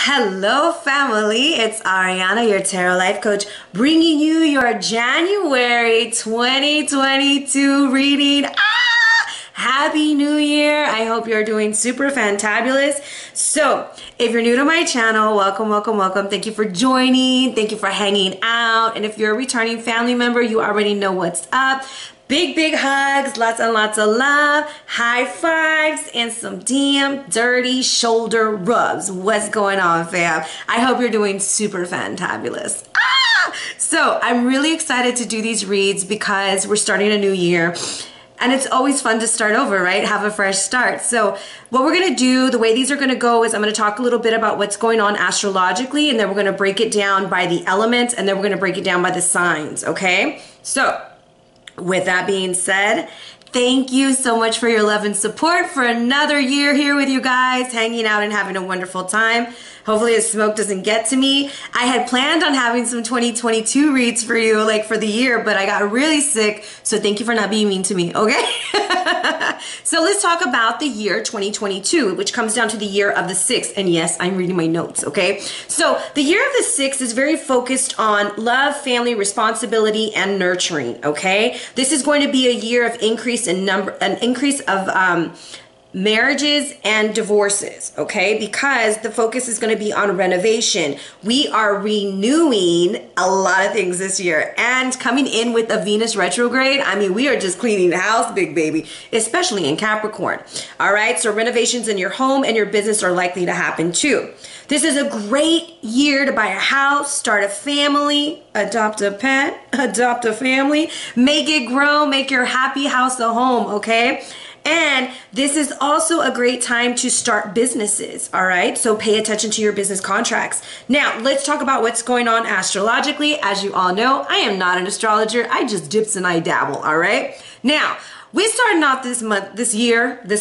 Hello family, it's Arhinna, your tarot life coach, bringing you your January 2022 reading. Happy New Year. I hope you're doing super fantabulous. So if you're new to my channel, welcome. Thank you for joining. Thank you for hanging out. And if you're a returning family member, you already know what's up. Big hugs, lots and lots of love, high fives, and some damn dirty shoulder rubs. What's going on, fam? I hope you're doing super fantabulous. So I'm really excited to do these reads because we're starting a new year. And it's always fun to start over, right? Have a fresh start. So what we're gonna do, the way these are gonna go is I'm gonna talk a little bit about what's going on astrologically, and then we're gonna break it down by the elements, and then we're gonna break it down by the signs, okay? So with that being said, thank you so much for your love and support for another year here with you guys, hanging out and having a wonderful time. Hopefully the smoke doesn't get to me. I had planned on having some 2022 reads for you, like for the year, but I got really sick, so thank you for not being mean to me, okay? So let's talk about the year 2022, which comes down to the year of the 6. And yes, I'm reading my notes, okay? So the year of the 6 is very focused on love, family, responsibility, and nurturing, okay? This is going to be a year of increase in number, an increase of marriages and divorces, okay? Because the focus is going to be on renovation. We are renewing a lot of things this year, and coming in with a Venus retrograde, I mean, we are just cleaning the house, big baby, especially in Capricorn. All right, so renovations in your home and your business are likely to happen too. This is a great year to buy a house, start a family, adopt a pet, adopt a family, make it grow, make your happy house a home, okay? And this is also a great time to start businesses, all right? So pay attention to your business contracts. Now, let's talk about what's going on astrologically. As you all know, I am not an astrologer. I just dips and I dabble, all right? Now, we're starting off this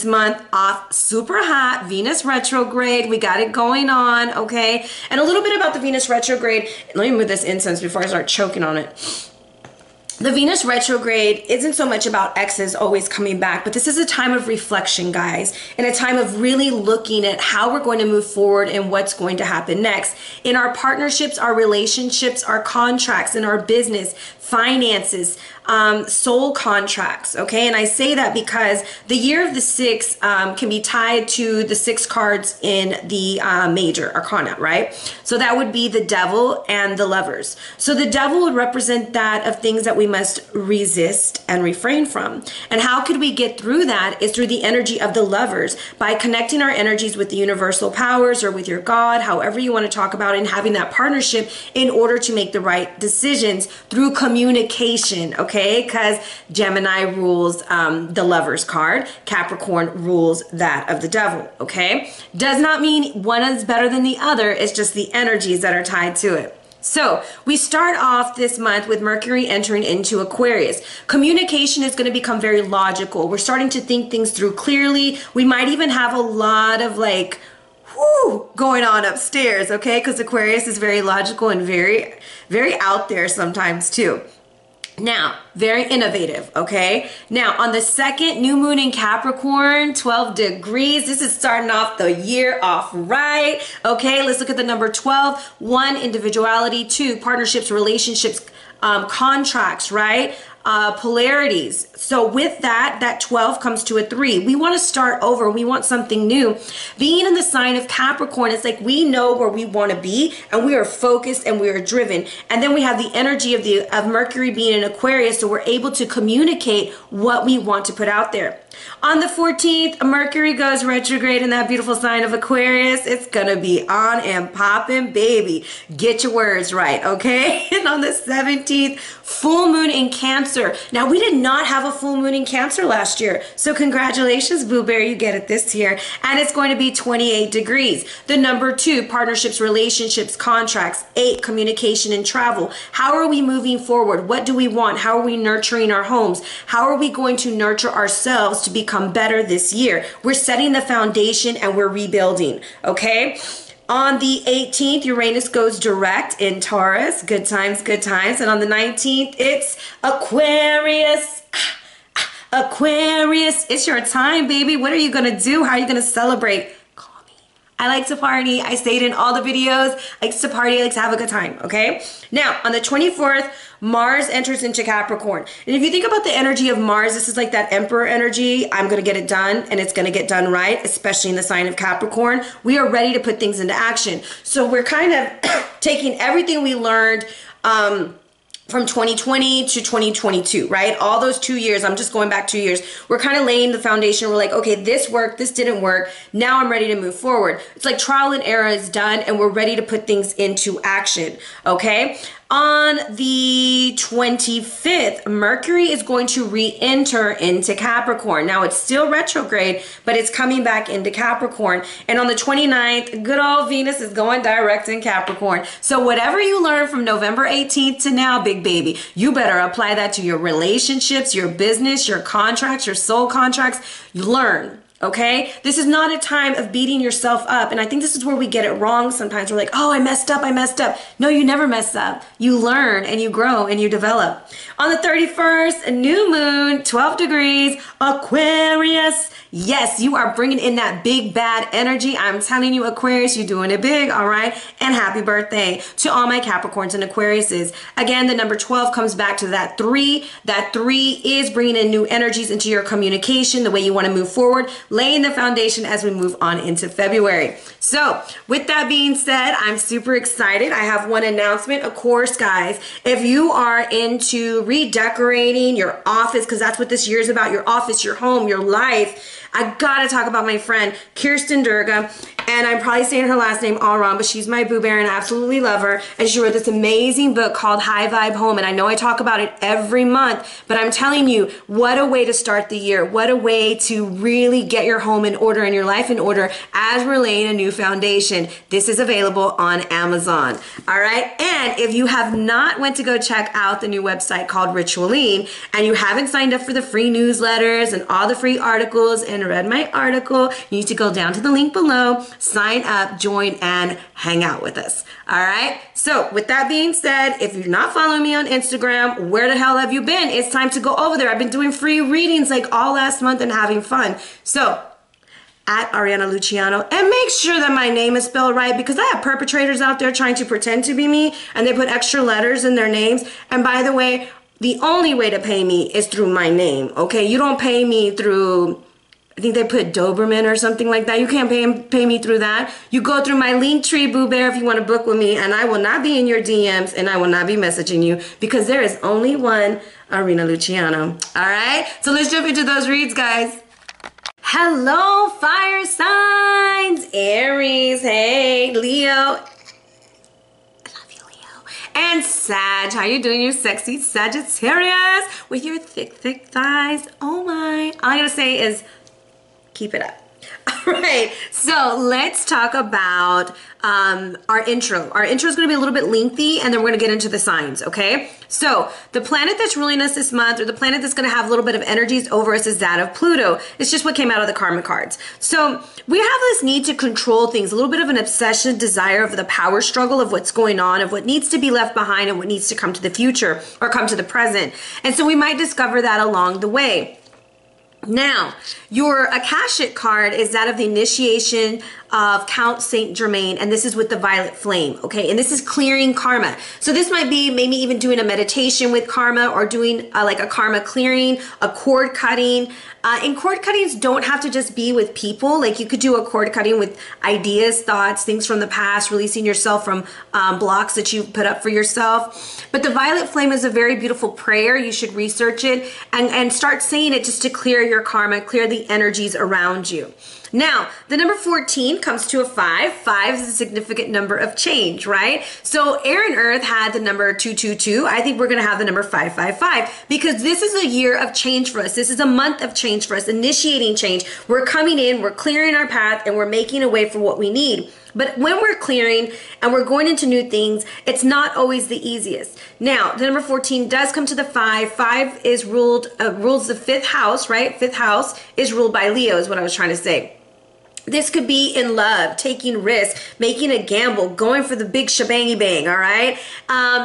month off super hot, Venus retrograde. We got it going on, okay? And a little bit about the Venus retrograde. Let me move this incense before I start choking on it. The Venus retrograde isn't so much about exes always coming back, but this is a time of reflection, guys, and a time of really looking at how we're going to move forward and what's going to happen next in our partnerships, our relationships, our contracts, in our business, finances, soul contracts, okay? And I say that because the year of the 6 can be tied to the 6 cards in the major arcana, right? So that would be the devil and the lovers. So the devil would represent that of things that we must resist and refrain from. And how could we get through that is through the energy of the lovers, by connecting our energies with the universal powers or with your God, however you want to talk about it, and having that partnership in order to make the right decisions through communication, okay? Because Gemini rules the Lovers card, Capricorn rules that of the devil, okay? Does not mean one is better than the other, it's just the energies that are tied to it. So we start off this month with Mercury entering into Aquarius. Communication is going to become very logical. We're starting to think things through clearly. We might even have a lot of like, going on upstairs, okay? Because Aquarius is very logical and very out there sometimes too. Now, very innovative, okay? Now, on the second new moon in Capricorn, 12 degrees. This is starting off the year off right, okay? Let's look at the number 12. 1, individuality. 2, partnerships, relationships, contracts, right? Polarities. So with that 12 comes to a 3. We want to start over. We want something new. Being in the sign of Capricorn, it's like we know where we want to be, and we are focused and we are driven. And then we have the energy of Mercury being in Aquarius, so we're able to communicate what we want to put out there. On the 14th, Mercury goes retrograde in that beautiful sign of Aquarius. It's gonna be on and popping, baby. Get your words right, okay? And on the 17th, full moon in Cancer. Now, we did not have a full moon in Cancer last year, so congratulations, Boo Bear, you get it this year. And it's going to be 28 degrees. The number 2, partnerships, relationships, contracts. 8, communication and travel. How are we moving forward? What do we want? How are we nurturing our homes? How are we going to nurture ourselves to become better this year? We're setting the foundation and we're rebuilding, okay? On the 18th, Uranus goes direct in Taurus. Good times, good times. And on the 19th, it's Aquarius. Aquarius, it's your time, baby. What are you going to do? How are you going to celebrate? Call me. I like to party. I say it in all the videos. I like to party. I like to have a good time, okay? Now, on the 24th, Mars enters into Capricorn. And if you think about the energy of Mars, this is like that emperor energy. I'm going to get it done, and it's going to get done right, especially in the sign of Capricorn. We are ready to put things into action. So we're kind of taking everything we learned from 2020 to 2022, right? All those 2 years, I'm just going back 2 years. We're kind of laying the foundation. We're like, okay, this worked, this didn't work. Now I'm ready to move forward. It's like trial and error is done, and we're ready to put things into action, okay? On the 25th, Mercury is going to re-enter into Capricorn. Now, it's still retrograde, but it's coming back into Capricorn. And on the 29th, good old Venus is going direct in Capricorn. So whatever you learn from November 18th to now, big baby, you better apply that to your relationships, your business, your contracts, your soul contracts. You learn. Okay? This is not a time of beating yourself up. And I think this is where we get it wrong sometimes. We're like, oh, I messed up. No, you never mess up. You learn and you grow and you develop. On the 31st, a new moon, 12 degrees, Aquarius. Yes, you are bringing in that big bad energy. I'm telling you, Aquarius, you're doing it big, all right? And happy birthday to all my Capricorns and Aquariuses. Again, the number 12 comes back to that 3. That 3 is bringing in new energies into your communication, the way you want to move forward, laying the foundation as we move on into February. So with that being said, I'm super excited. I have one announcement. Of course, guys, if you are into redecorating your office, because that's what this year is about, your office, your home, your life, I gotta talk about my friend Kirsten Durga, and I'm probably saying her last name all wrong, but she's my boo bear and I absolutely love her. And she wrote this amazing book called High Vibe Home, and I know I talk about it every month, but I'm telling you, what a way to start the year. What a way to really get your home in order and your life in order as we're laying a new foundation. This is available on Amazon. All right, and if you have not went to go check out the new website called Ritualine, and you haven't signed up for the free newsletters and all the free articles and read my article, you need to go down to the link below, sign up, join, and hang out with us. All right, so with that being said, if you're not following me on Instagram, where the hell have you been? It's time to go over there. I've been doing free readings like all last month and having fun. So at Arhinna Luciano, and make sure that my name is spelled right, because I have perpetrators out there trying to pretend to be me, and they put extra letters in their names. And by the way, the only way to pay me is through my name, okay? You don't pay me through, I think they put Doberman or something like that. You can't pay me through that. You go through my Linktree, Boo Bear, if you want to book with me, and I will not be in your DMs, and I will not be messaging you, because there is only one Arhinna Luciano. All right? So let's jump into those reads, guys. Hello, fire signs. Aries, hey, Leo. I love you, Leo. And Sag, how you doing, you sexy Sagittarius with your thick, thick thighs? Oh my. All I gotta say is keep it up. All right, so let's talk about our intro. Our intro is going to be a little bit lengthy, and then we're going to get into the signs, okay? So the planet that's ruling us this month, or the planet that's going to have a little bit of energies over us, is that of Pluto. It's just what came out of the karma cards. So we have this need to control things, a little bit of an obsession, desire of the power struggle of what's going on, of what needs to be left behind and what needs to come to the future or come to the present. And so we might discover that along the way. Now, your Akashic card is that of the initiation of Count Saint Germain, and this is with the violet flame, okay? And this is clearing karma. So this might be maybe even doing a meditation with karma, or doing like a karma clearing, a cord cutting. And cord cuttings don't have to just be with people. Like you could do a cord cutting with ideas, thoughts, things from the past, releasing yourself from blocks that you put up for yourself. But the violet flame is a very beautiful prayer. You should research it and start saying it just to clear your karma, clear the energies around you. Now, the number 14 comes to a 5. 5 is a significant number of change, right? So air and earth had the number 222. I think we're going to have the number 555, because this is a year of change for us. This is a month of change for us, initiating change. We're coming in, we're clearing our path, and we're making a way for what we need. But when we're clearing and we're going into new things, it's not always the easiest. Now, the number 14 does come to the 5. 5 is rules the 5th house, right? 5th house is ruled by Leo, is what I was trying to say. This could be in love, taking risks, making a gamble, going for the big shebangy bang, all right?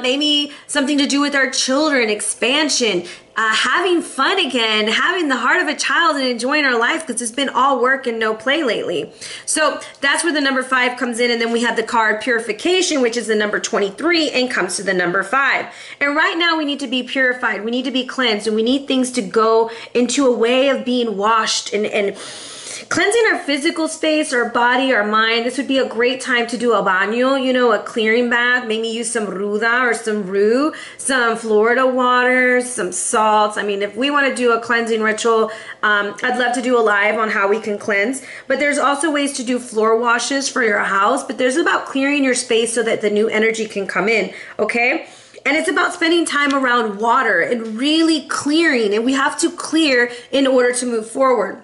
Maybe something to do with our children, expansion, having fun again, having the heart of a child and enjoying our life, because it's been all work and no play lately. So that's where the number 5 comes in. And then we have the card purification, which is the number 23 and comes to the number 5. And right now we need to be purified. We need to be cleansed, and we need things to go into a way of being washed and cleansing our physical space, our body, our mind. This would be a great time to do a baño, you know, a clearing bath. Maybe use some ruda or some rue, some Florida water, some salts. I mean, if we want to do a cleansing ritual, I'd love to do a live on how we can cleanse. But there's also ways to do floor washes for your house. But there's about clearing your space so that the new energy can come in, okay? And it's about spending time around water and really clearing. And we have to clear in order to move forward.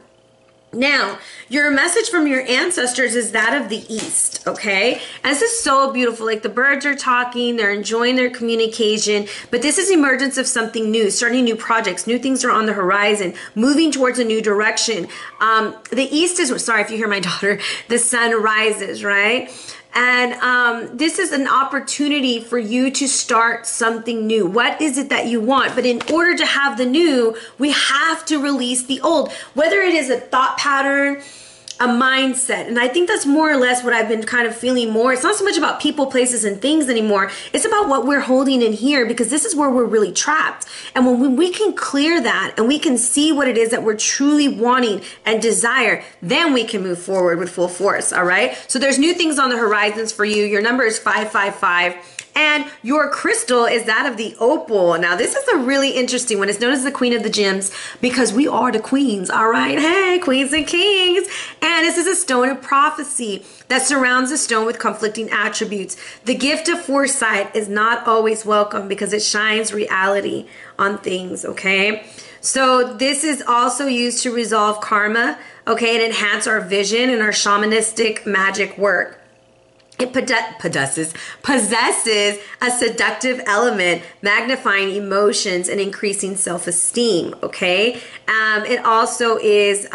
Now, your message from your ancestors is that of the East, okay? And this is so beautiful. Like, the birds are talking, they're enjoying their communication, but this is emergence of something new, starting new projects, new things are on the horizon, moving towards a new direction. The East is, sorry if you hear my daughter, the sun rises, right? And this is an opportunity for you to start something new. What is it that you want? But in order to have the new, we have to release the old. Whether it is a thought pattern, a mindset. And I think that's more or less what I've been kind of feeling more. It's not so much about people, places, and things anymore. It's about what we're holding in here, because this is where we're really trapped. And when we can clear that and we can see what it is that we're truly wanting and desire, then we can move forward with full force, all right? So there's new things on the horizons for you. Your number is 555. And your crystal is that of the opal. Now, this is a really interesting one. It's known as the Queen of the Gems because we are the queens, all right? Hey, queens and kings. And this is a stone of prophecy that surrounds the stone with conflicting attributes. The gift of foresight is not always welcome because it shines reality on things, okay? So this is also used to resolve karma, okay, and enhance our vision and our shamanistic magic work. It possesses a seductive element, magnifying emotions and increasing self-esteem, okay? It also is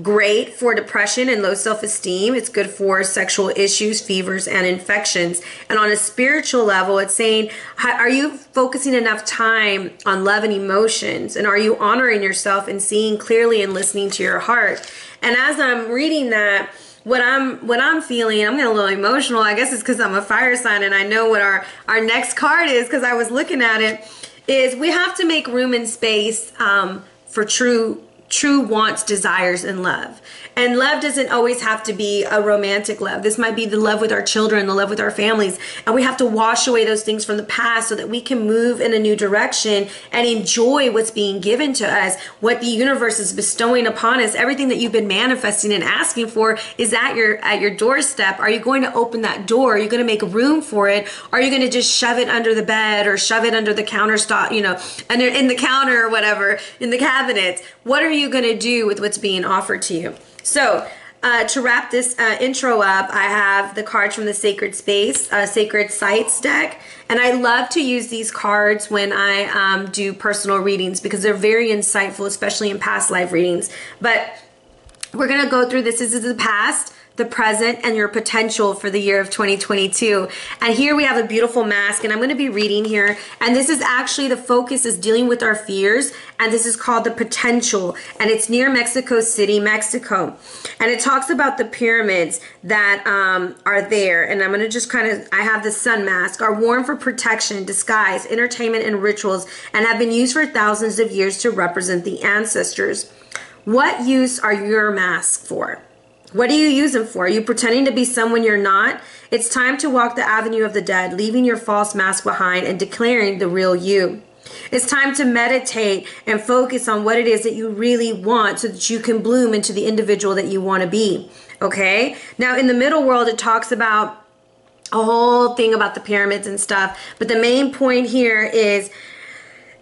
great for depression and low self-esteem. It's good for sexual issues, fevers, and infections. And on a spiritual level, it's saying, are you focusing enough time on love and emotions? And are you honoring yourself and seeing clearly and listening to your heart? And as I'm reading that, what I'm feeling, I'm getting a little emotional. I guess it's because I'm a fire sign and I know what our next card is, because I was looking at it, is we have to make room and space for true wants, desires, and love. And love doesn't always have to be a romantic love. This might be the love with our children, the love with our families. And we have to wash away those things from the past so that we can move in a new direction and enjoy what's being given to us, what the universe is bestowing upon us. Everything that you've been manifesting and asking for is at your doorstep. Are you going to open that door? Are you going to make room for it? Are you going to just shove it under the bed or shove it under the counter stop, you know, under in the counter or whatever, in the cabinets? What are you going to do with what's being offered to you? So to wrap this intro up, I have the cards from the Sacred Space, Sacred Sites deck. And I love to use these cards when I do personal readings because they're very insightful, especially in past life readings. But we're going to go through this. This is the past, the present, and your potential for the year of 2022. And here we have a beautiful mask, and I'm going to be reading here. And this is actually, the focus is dealing with our fears, and this is called the potential, and it's near Mexico City, Mexico. And it talks about the pyramids that are there. And I'm going to just kind of, I have the sun mask, are worn for protection, disguise, entertainment, and rituals, and have been used for thousands of years to represent the ancestors. What use are your masks for? What do you use them for? Are you pretending to be someone you're not? It's time to walk the avenue of the dead, leaving your false mask behind and declaring the real you. It's time to meditate and focus on what it is that you really want so that you can bloom into the individual that you want to be. Okay? Now, in the middle world, it talks about a whole thing about the pyramids and stuff. But the main point here is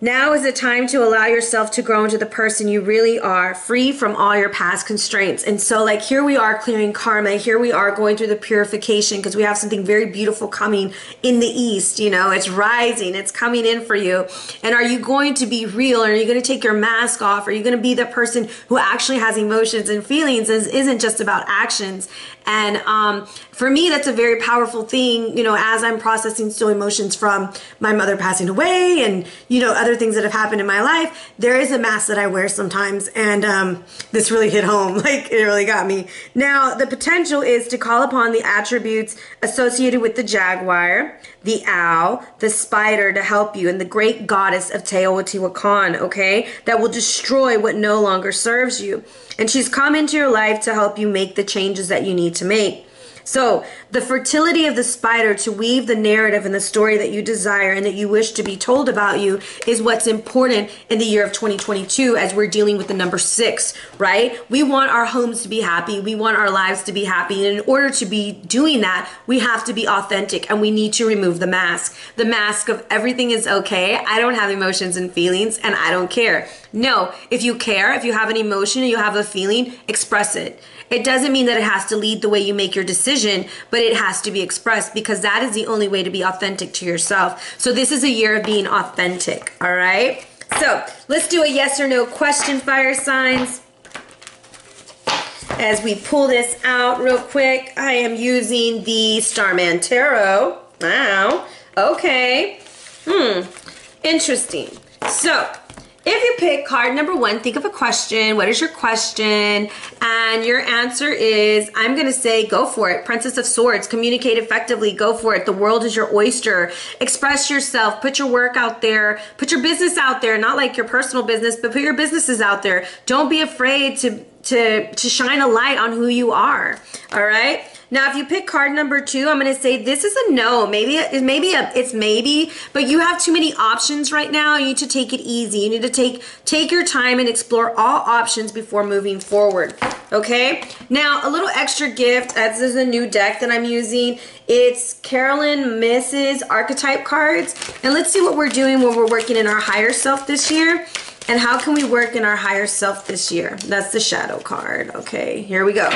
Now is the time to allow yourself to grow into the person you really are, free from all your past constraints. And so like here we are clearing karma. Here we are going through the purification because we have something very beautiful coming in the east. You know, it's rising. It's coming in for you. And are you going to be real? Are you going to take your mask off? Are you going to be the person who actually has emotions and feelings and isn't just about actions? And for me, that's a very powerful thing, you know, as I'm processing still emotions from my mother passing away and, you know, other things that have happened in my life. There is a mask that I wear sometimes, and this really hit home. Like, it really got me. Now, the potential is to call upon the attributes associated with the jaguar, the owl, the spider to help you, and the great goddess of Teotihuacan, okay, that will destroy what no longer serves you. And she's come into your life to help you make the changes that you need to make. So the fertility of the spider to weave the narrative and the story that you desire and that you wish to be told about you is what's important in the year of 2022 as we're dealing with the number 6, right? We want our homes to be happy. We want our lives to be happy. And in order to be doing that, we have to be authentic and we need to remove the mask. The mask of everything is okay. I don't have emotions and feelings and I don't care. No, if you care, if you have an emotion and you have a feeling, express it. It doesn't mean that it has to lead the way you make your decision, but it has to be expressed because that is the only way to be authentic to yourself. So this is a year of being authentic, all right? So let's do a yes or no question, fire signs. As we pull this out real quick, I am using the Starman Tarot. Wow, okay. Interesting. So, if you pick card number 1, think of a question. What is your question? And your answer is, I'm going to say, go for it. Princess of Swords, communicate effectively, go for it. The world is your oyster. Express yourself, put your work out there, put your business out there, not like your personal business, but put your businesses out there. Don't be afraid to shine a light on who you are. All right? Now, if you pick card number 2, I'm going to say this is a no. It's maybe, but you have too many options right now. You need to take it easy. You need to take your time and explore all options before moving forward. Okay? Now, a little extra gift, as this is a new deck that I'm using. It's Carolyn Mrs. Archetype cards. And let's see what we're doing when we're working in our higher self this year. And how can we work in our higher self this year? That's the shadow card. Okay, here we go.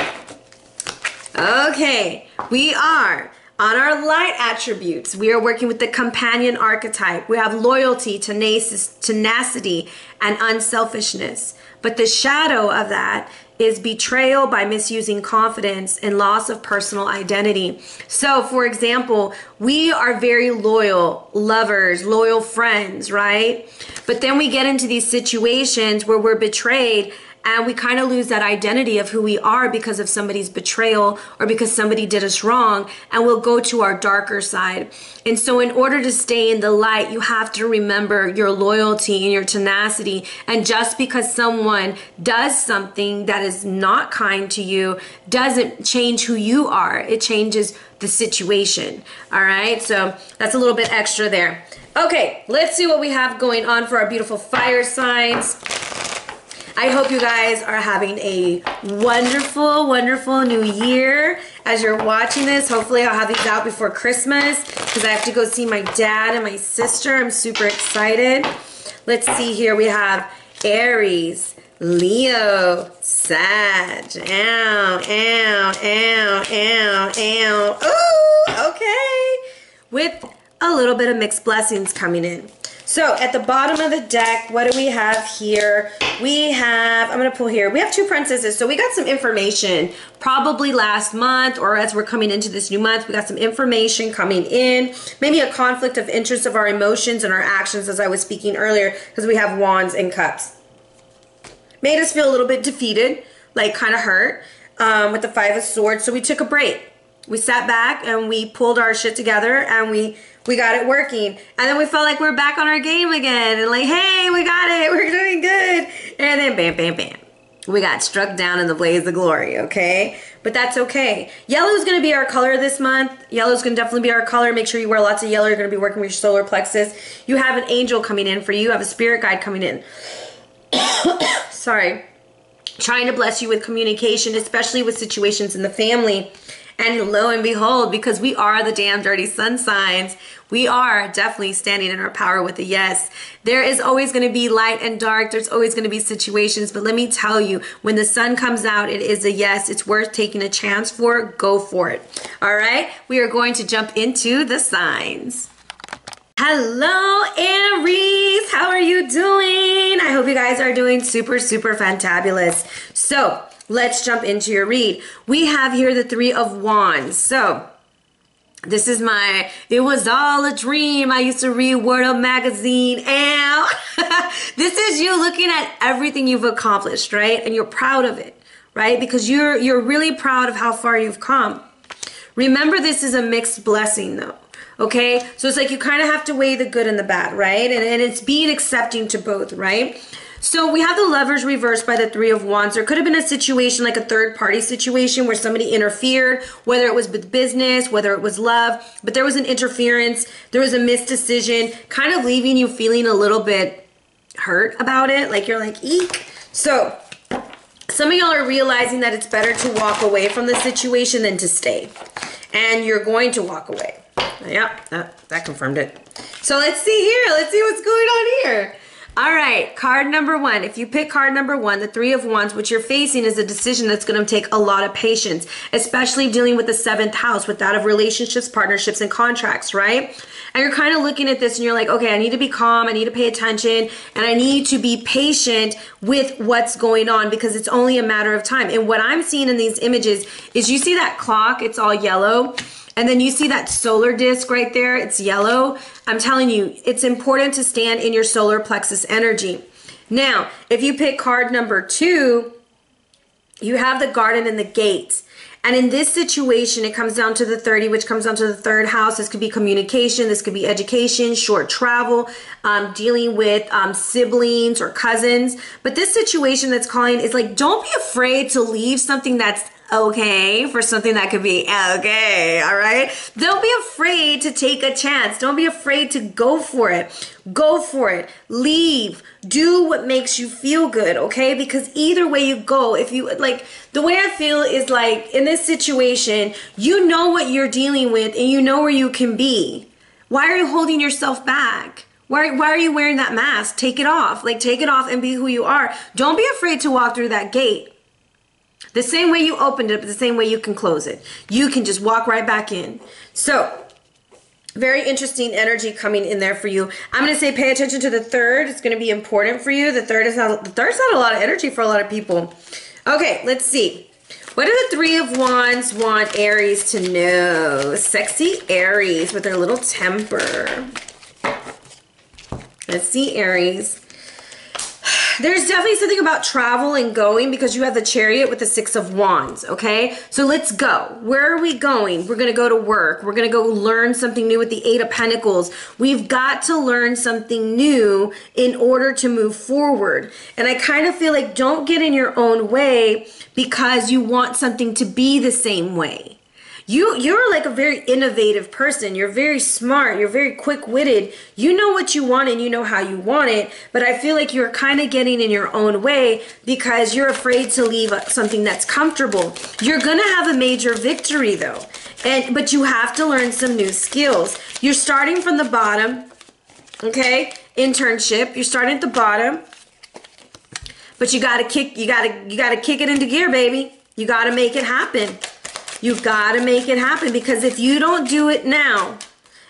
Okay, we are on our light attributes. We are working with the companion archetype. We have loyalty, tenacity, and unselfishness. But the shadow of that is betrayal by misusing confidence and loss of personal identity. So, for example, we are very loyal lovers, loyal friends, right? But then we get into these situations where we're betrayed and we kind of lose that identity of who we are because of somebody's betrayal or because somebody did us wrong, and we'll go to our darker side. And so in order to stay in the light, you have to remember your loyalty and your tenacity. And just because someone does something that is not kind to you doesn't change who you are. It changes the situation. All right, so that's a little bit extra there. Okay, let's see what we have going on for our beautiful fire signs. I hope you guys are having a wonderful, wonderful new year. As you're watching this, hopefully I'll have these out before Christmas because I have to go see my dad and my sister. I'm super excited. Let's see here. We have Aries, Leo, Sag. Ow, ow, ow, ow, ow. Ooh, okay. With a little bit of mixed blessings coming in. So at the bottom of the deck, what do we have here? We have, I'm going to pull here. We have 2 princesses. So we got some information probably last month or as we're coming into this new month. We got some information coming in. Maybe a conflict of interest of our emotions and our actions as I was speaking earlier because we have Wands and Cups. Made us feel a little bit defeated, like kind of hurt with the 5 of Swords. So we took a break. We sat back and we pulled our shit together and we got it working. And then we felt like we're back on our game again. And like, hey, we got it. We're doing good. And then bam, bam, bam. We got struck down in the blaze of glory, okay? But that's okay. Yellow is going to be our color this month. Yellow is going to definitely be our color. Make sure you wear lots of yellow. You're going to be working with your solar plexus. You have an angel coming in for you. You have a spirit guide coming in. Sorry. Trying to bless you with communication, especially with situations in the family. And lo and behold, because we are the damn dirty sun signs, we are definitely standing in our power with a yes. There is always going to be light and dark. There's always going to be situations. But let me tell you, when the sun comes out, it is a yes. It's worth taking a chance for. Go for it. All right. We are going to jump into the signs. Hello, Aries. How are you doing? I hope you guys are doing super, super fantabulous. So let's jump into your read. We have here the Three of Wands. So this is my, it was all a dream. I used to read Word Up magazine. And this is you looking at everything you've accomplished, right? And you're proud of it, right? Because you're really proud of how far you've come. Remember, this is a mixed blessing though. Okay, so it's like you kind of have to weigh the good and the bad, right? And it's being accepting to both, right? So we have the Lovers reversed by the Three of Wands. There could have been a situation like a third party situation where somebody interfered, whether it was with business, whether it was love, but there was an interference, there was a misdecision, kind of leaving you feeling a little bit hurt about it. Like you're like, eek. So some of y'all are realizing that it's better to walk away from the situation than to stay. And you're going to walk away. Yeah, that confirmed it. So let's see here. Let's see what's going on here. All right, card number one. If you pick card number one, the Three of Wands, what you're facing is a decision that's going to take a lot of patience, especially dealing with the 7th house, with that of relationships, partnerships, and contracts, right? And you're kind of looking at this and you're like, okay, I need to be calm, I need to pay attention, and I need to be patient with what's going on because it's only a matter of time. And what I'm seeing in these images is you see that clock, it's all yellow. And then you see that solar disc right there, it's yellow. I'm telling you, it's important to stand in your solar plexus energy. Now, if you pick card number 2, you have the Garden and the Gate. And in this situation, it comes down to the 30, which comes down to the 3rd house. This could be communication, this could be education, short travel, dealing with siblings or cousins. But this situation that's calling is like, don't be afraid to leave something that's okay for something that could be okay, all right? Don't be afraid to take a chance. Don't be afraid to go for it. Go for it. Leave. Do what makes you feel good, okay? Because either way you go, if you, like, the way I feel is like, in this situation, you know what you're dealing with and you know where you can be. Why are you holding yourself back? Why are you wearing that mask? Take it off. Like, take it off and be who you are. Don't be afraid to walk through that gate. The same way you opened it, but the same way you can close it. You can just walk right back in. So, very interesting energy coming in there for you. I'm going to say pay attention to the 3rd. It's going to be important for you. The third's not a lot of energy for a lot of people. Okay, let's see. What do the Three of Wands want Aries to know? Sexy Aries with their little temper. Let's see, Aries. There's definitely something about travel and going because you have the Chariot with the 6 of Wands, okay? So let's go. Where are we going? We're going to go to work. We're going to go learn something new with the 8 of Pentacles. We've got to learn something new in order to move forward. And I kind of feel like don't get in your own way because you want something to be the same way. You're like a very innovative person. You're very smart. You're very quick-witted. You know what you want and you know how you want it. But I feel like you're kind of getting in your own way because you're afraid to leave something that's comfortable. You're going to have a major victory though. But you have to learn some new skills. You're starting from the bottom, okay? Internship. You're starting at the bottom. But you got to kick it into gear, baby. You got to make it happen. You've got to make it happen because if you don't do it now,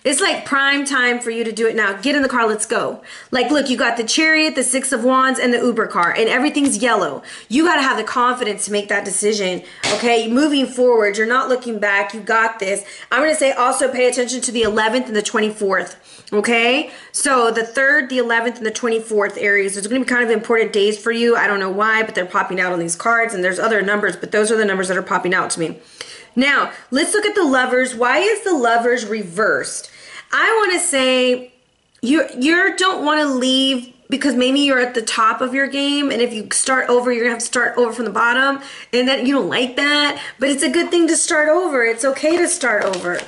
it's like prime time for you to do it now. Get in the car, let's go. Like, look, you got the Chariot, the 6 of Wands, and the Uber car, and everything's yellow. You got to have the confidence to make that decision, okay? Moving forward, you're not looking back. You got this. I'm going to say also pay attention to the 11th and the 24th, okay? So the 3rd, the 11th, and the 24th Aries, there's going to be kind of important days for you. I don't know why, but they're popping out on these cards, and there's other numbers, but those are the numbers that are popping out to me. Now, let's look at the Lovers. Why is the Lovers reversed? I want to say you don't want to leave because maybe you're at the top of your game, and if you start over, you're going to have to start over from the bottom, and then you don't like that, but it's a good thing to start over. It's okay to start over.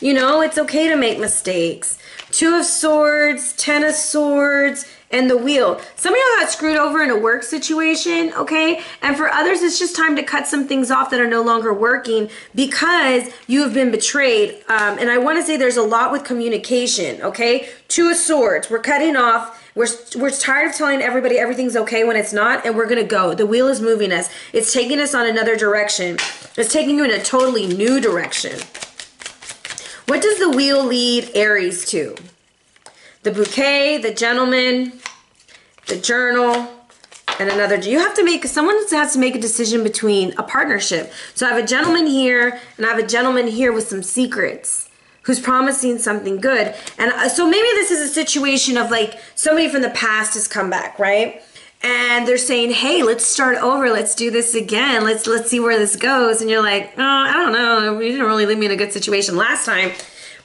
You know, it's okay to make mistakes. 2 of Swords, 10 of Swords, and the Wheel. Some of y'all got screwed over in a work situation, okay? And for others, it's just time to cut some things off that are no longer working because you have been betrayed. And I want to say there's a lot with communication, okay? Two of Swords, we're cutting off. We're tired of telling everybody everything's okay when it's not, and we're going to go. The Wheel is moving us. It's taking us on another direction. It's taking you in a totally new direction. What does the Wheel lead Aries to? The Bouquet, the Gentleman, the Journal, and another. You have to make, someone has to make a decision between a partnership. So I have a gentleman here, and I have a gentleman here with some secrets who's promising something good. And so maybe this is a situation of like somebody from the past has come back, right? And they're saying, hey, let's start over. Let's do this again. Let's see where this goes. And you're like, oh, I don't know. You didn't really leave me in a good situation last time.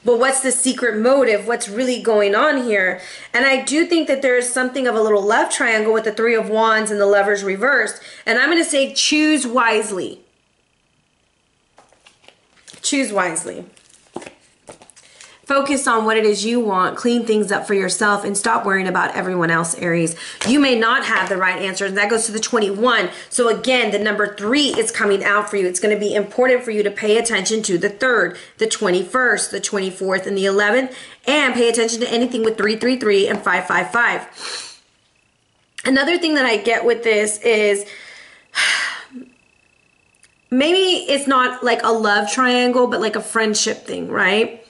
But what's the secret motive? What's really going on here? And I do think that there's something of a little love triangle with the Three of Wands and the Lovers reversed. And I'm going to say choose wisely. Choose wisely. Focus on what it is you want. Clean things up for yourself and stop worrying about everyone else, Aries. You may not have the right answer, and that goes to the 21. So again, the number 3 is coming out for you. It's going to be important for you to pay attention to the 3rd, the 21st, the 24th, and the 11th, and pay attention to anything with 333 and 555. Another thing that I get with this is maybe it's not like a love triangle, but like a friendship thing, right?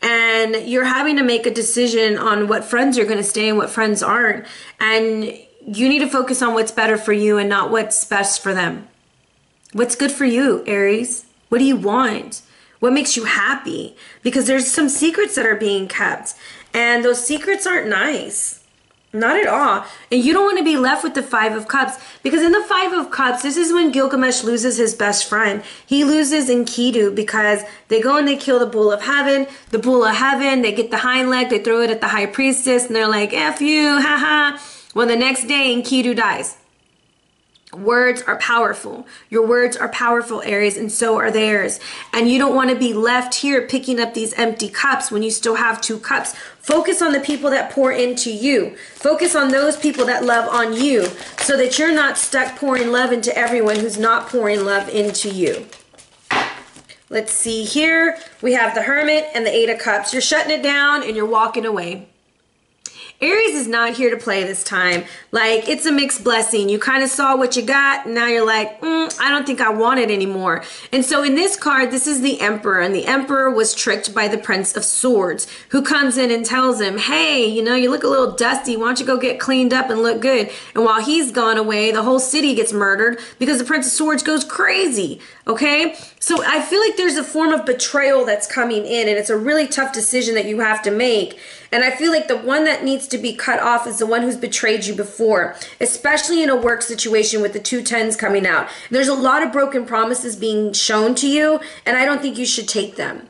And you're having to make a decision on what friends you're going to stay and what friends aren't. And you need to focus on what's better for you and not what's best for them. What's good for you, Aries? What do you want? What makes you happy? Because there's some secrets that are being kept. And those secrets aren't nice. Not at all. And you don't want to be left with the 5 of Cups. Because in the 5 of Cups, this is when Gilgamesh loses his best friend. He loses Enkidu because they go and they kill the Bull of Heaven. The Bull of Heaven, they get the hind leg, they throw it at the High Priestess, and they're like, F you, haha. Well, the next day, Enkidu dies. Words are powerful. Your words are powerful, Aries, and so are theirs. And you don't want to be left here picking up these empty cups when you still have 2 cups. Focus on the people that pour into you. Focus on those people that love on you so that you're not stuck pouring love into everyone who's not pouring love into you. Let's see here. We have the Hermit and the 8 of Cups. You're shutting it down and you're walking away. Aries is not here to play this time. Like, it's a mixed blessing. You kind of saw what you got, and now you're like, I don't think I want it anymore. And so in this card, this is the Emperor, and the Emperor was tricked by the Prince of Swords, who comes in and tells him, hey, you know, you look a little dusty. Why don't you go get cleaned up and look good? And while he's gone away, the whole city gets murdered because the Prince of Swords goes crazy, okay? So I feel like there's a form of betrayal that's coming in, and it's a really tough decision that you have to make. And I feel like the one that needs to be cut off is the one who's betrayed you before, especially in a work situation with the 2 10s coming out. There's a lot of broken promises being shown to you, and I don't think you should take them.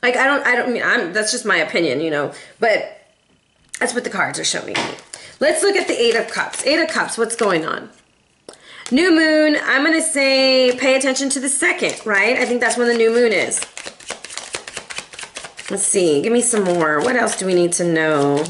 Like, that's just my opinion, you know, but that's what the cards are showing me. Let's look at the 8 of Cups. 8 of Cups, what's going on? New moon, I'm going to say pay attention to the 2nd, right? I think that's when the new moon is. Let's see. Give me some more. What else do we need to know?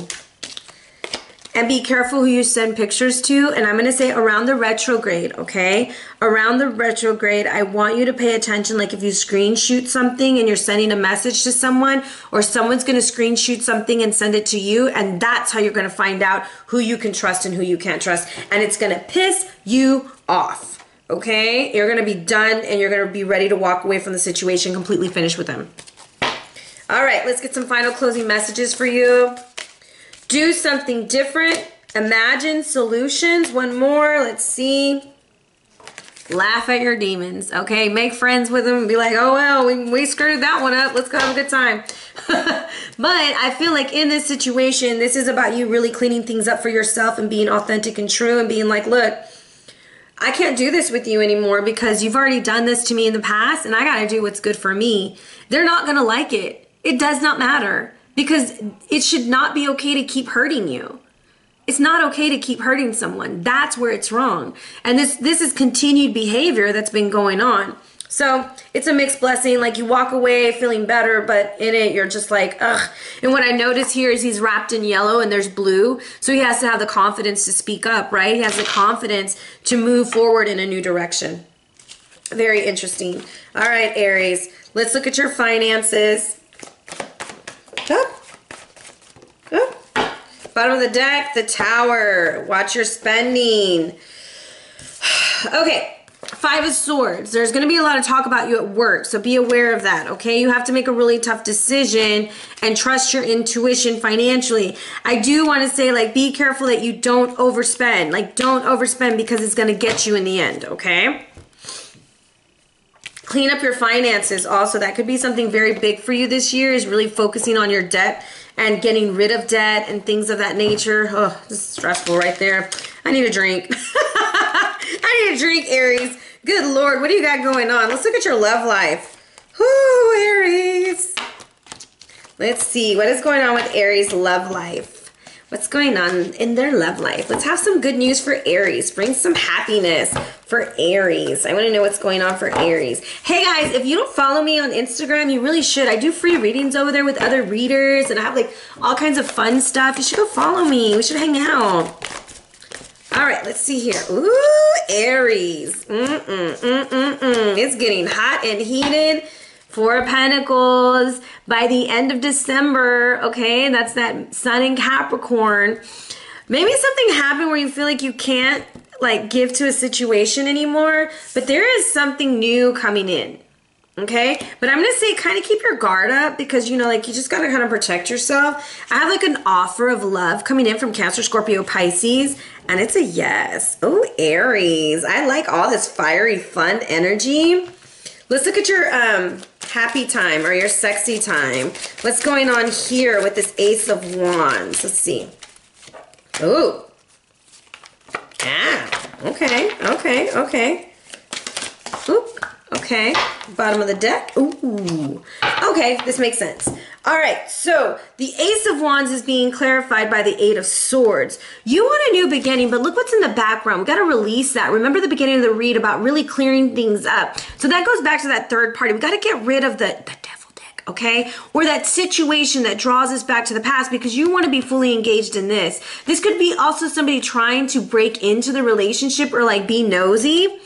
And be careful who you send pictures to. And I'm going to say around the retrograde, okay? Around the retrograde, I want you to pay attention. Like if you screenshot something and you're sending a message to someone, or someone's going to screenshot something and send it to you, and that's how you're going to find out who you can trust and who you can't trust. And it's going to piss you off, okay? You're going to be done and you're going to be ready to walk away from the situation, completely finished with them. All right, let's get some final closing messages for you. Do something different. Imagine solutions. One more. Let's see. Laugh at your demons. Okay, make friends with them and be like, oh, well, we screwed that one up. Let's go have a good time. But I feel like in this situation, this is about you really cleaning things up for yourself and being authentic and true and being like, look, I can't do this with you anymore because you've already done this to me in the past and I got to do what's good for me. They're not going to like it. It does not matter because it should not be okay to keep hurting you. It's not okay to keep hurting someone. That's where it's wrong. And this is continued behavior that's been going on. So it's a mixed blessing. Like you walk away feeling better, but in it you're just like, ugh. And what I notice here is he's wrapped in yellow and there's blue. So he has to have the confidence to speak up, right? He has the confidence to move forward in a new direction. Very interesting. All right, Aries, let's look at your finances. Up. Up. Bottom of the deck, the Tower. Watch your spending. Okay. Five of Swords. There's going to be a lot of talk about you at work, so be aware of that, okay? You have to make a really tough decision and trust your intuition financially. I do want to say, like, be careful that you don't overspend. Like, don't overspend because it's going to get you in the end, okay? Clean up your finances also. That could be something very big for you this year, is really focusing on your debt and getting rid of debt and things of that nature. Oh, this is stressful right there. I need a drink. I need a drink, Aries. Good Lord, what do you got going on? Let's look at your love life. Whoo, Aries. Let's see, what is going on with Aries' love life? What's going on in their love life? Let's have some good news for Aries. Bring some happiness for Aries. I want to know what's going on for Aries. Hey guys, if you don't follow me on Instagram, you really should. I do free readings over there with other readers, and I have like all kinds of fun stuff. You should go follow me. We should hang out. All right, let's see here. Ooh, Aries. It's getting hot and heated. Four of Pentacles by the end of December. Okay, that's that Sun in Capricorn. Maybe something happened where you feel like you can't like give to a situation anymore, but there is something new coming in. Okay, but I'm gonna say kind of keep your guard up because, you know, like you just gotta kind of protect yourself. I have like an offer of love coming in from Cancer, Scorpio, Pisces, and it's a yes. Oh, Aries, I like all this fiery, fun energy. Let's look at your happy time or your sexy time. What's going on here with this Ace of Wands? Let's see. Ooh. Ah, okay, okay, okay. Oop. Okay, bottom of the deck. Ooh. Okay, this makes sense. All right, so the Ace of Wands is being clarified by the Eight of Swords. You want a new beginning, but look what's in the background. We got to release that. Remember the beginning of the read about really clearing things up. So that goes back to that third party. We got to get rid of the devil deck, okay? Or that situation that draws us back to the past because you want to be fully engaged in this. This could be also somebody trying to break into the relationship or like be nosy.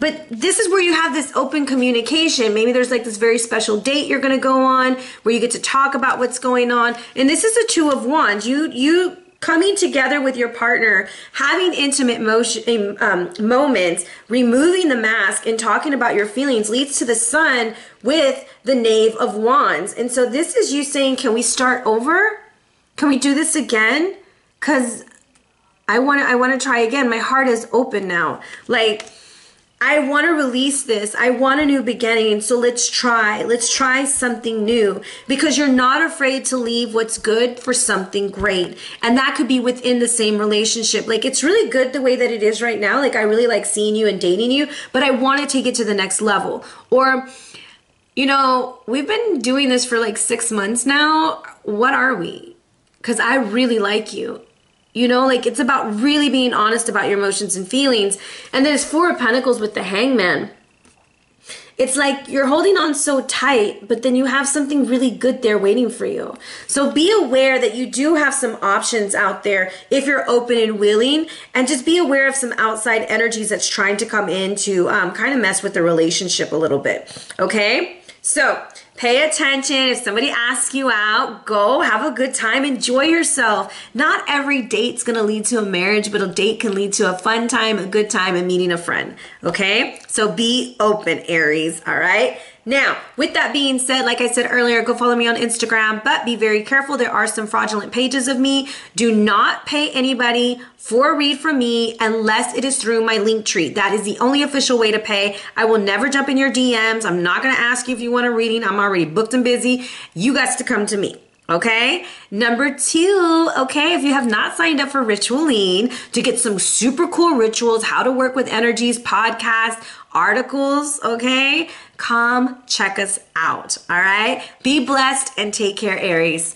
But this is where you have this open communication. Maybe there's like this very special date you're going to go on where you get to talk about what's going on. And this is a Two of Wands. You coming together with your partner, having intimate moments, removing the mask and talking about your feelings leads to the Sun with the Knave of Wands. And so this is you saying, can we start over? Can we do this again? Because I want to try again. My heart is open now. Like, I want to release this. I want a new beginning. So let's try something new because you're not afraid to leave what's good for something great. And that could be within the same relationship. Like it's really good the way that it is right now. Like I really like seeing you and dating you, but I want to take it to the next level. Or, you know, we've been doing this for like 6 months now. What are we? Because I really like you. You know, like it's about really being honest about your emotions and feelings. And there's Four of Pentacles with the Hangman. It's like you're holding on so tight, but then you have something really good there waiting for you. So be aware that you do have some options out there if you're open and willing, and just be aware of some outside energies that's trying to come in to kind of mess with the relationship a little bit. Okay? So pay attention. If somebody asks you out, go have a good time. Enjoy yourself. Not every date's going to lead to a marriage, but a date can lead to a fun time, a good time, and meeting a friend. Okay? So be open, Aries. All right? Now, with that being said, like I said earlier, go follow me on Instagram, but be very careful. There are some fraudulent pages of me. Do not pay anybody for a read from me unless it is through my Linktree. That is the only official way to pay. I will never jump in your DMs. I'm not going to ask you if you want a reading. I'm already booked and busy. You got to come to me. Okay. Number 2, okay, if you have not signed up for Ritual Lean to get some super cool rituals, how to work with energies, podcasts, articles, okay, come check us out. All right. Be blessed and take care, Aries.